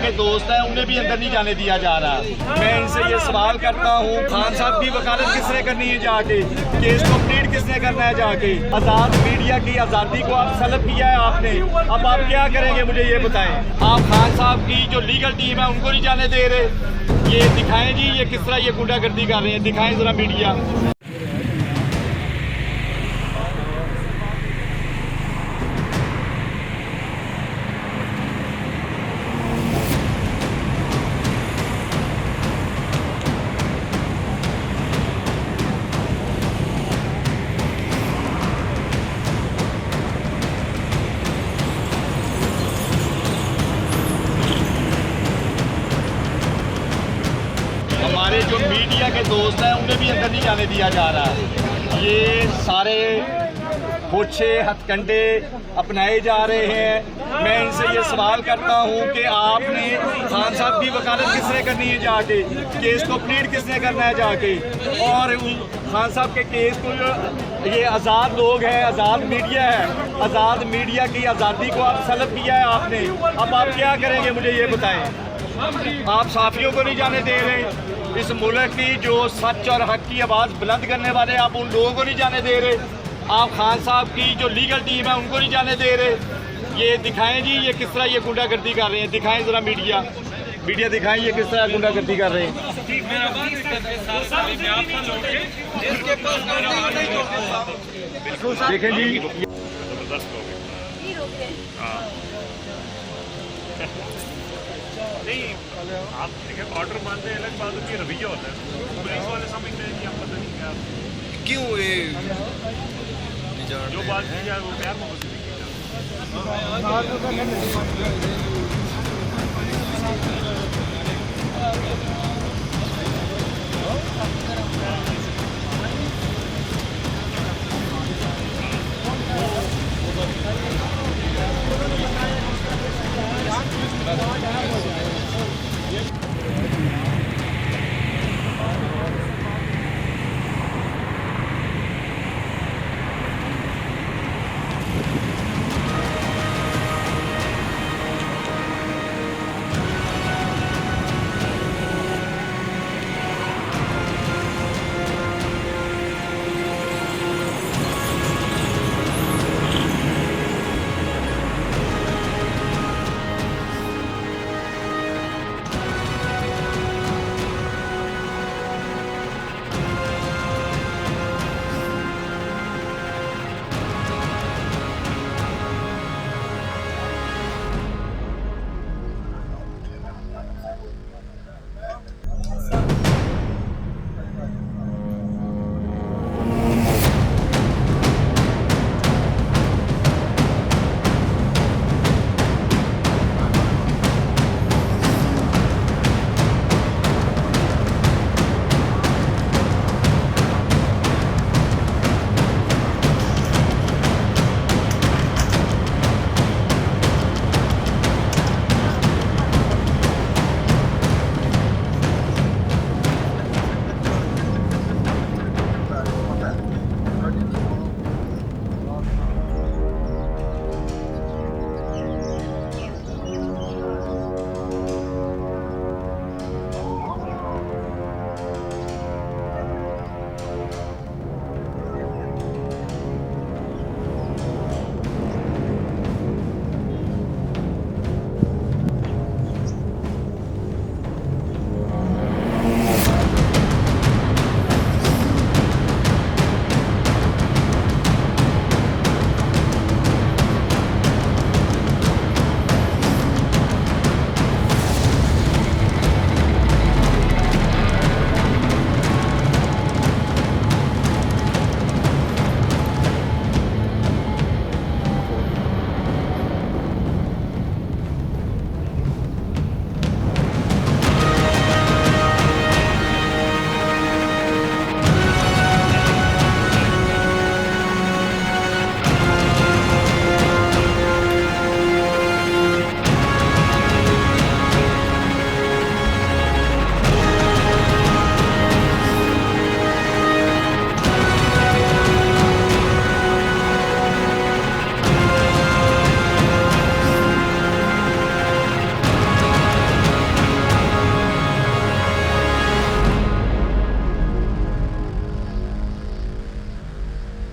के दोस्त हैं उन्हें भी अंदर नहीं जाने दिया जा रहा। मैं इनसे ये सवाल करता हूँ, खान साहब की वकालत किसने करनी है जाके, केस को प्लीड किसने करना है जाके, आज़ाद मीडिया की आज़ादी को आप सलब किया है आपने, अब आप क्या करेंगे मुझे ये बताएं। आप खान साहब की जो लीगल टीम है उनको नहीं जाने दे रहे, ये दिखाएं जी ये किस तरह ये गुंडागर्दी कर रहे हैं, दिखाएं ज़रा मीडिया। हमारे जो मीडिया के दोस्त हैं उन्हें भी अंदर नहीं जाने दिया जा रहा। ये सारे पोछे हथकंडे अपनाए जा रहे हैं। मैं इनसे ये सवाल करता हूँ कि आपने खान साहब की वकालत किसने करनी है जाके, केस को प्लीड किसने करना है जाके, और खान साहब के केस को ये आज़ाद लोग हैं, आज़ाद मीडिया है, आज़ाद मीडिया की आज़ादी को आप सलब किया है आपने, अब आप क्या करेंगे मुझे ये बताएं। आप साफियों को नहीं जाने दे रहे, इस मुल्क की जो सच और हक की आवाज़ बुलंद करने वाले आप उन लोगों को नहीं जाने दे रहे, आप खान साहब की जो लीगल टीम है उनको नहीं जाने दे रहे। ये दिखाएं जी ये किस तरह ये गुंडागर्दी कर रहे हैं, दिखाएं ज़रा मीडिया दिखाएं ये किस तरह गुंडागर्दी कर रहे हैं। देखें जी नहीं, आप देखिए ऑर्डर मानते हैं अलग बात होती है, रवैया होता है। पुलिस वाले समझते हैं कि आप पता नहीं क्या क्यों ये जो बात की जाए वो प्यार मोहब्बत से की जाए।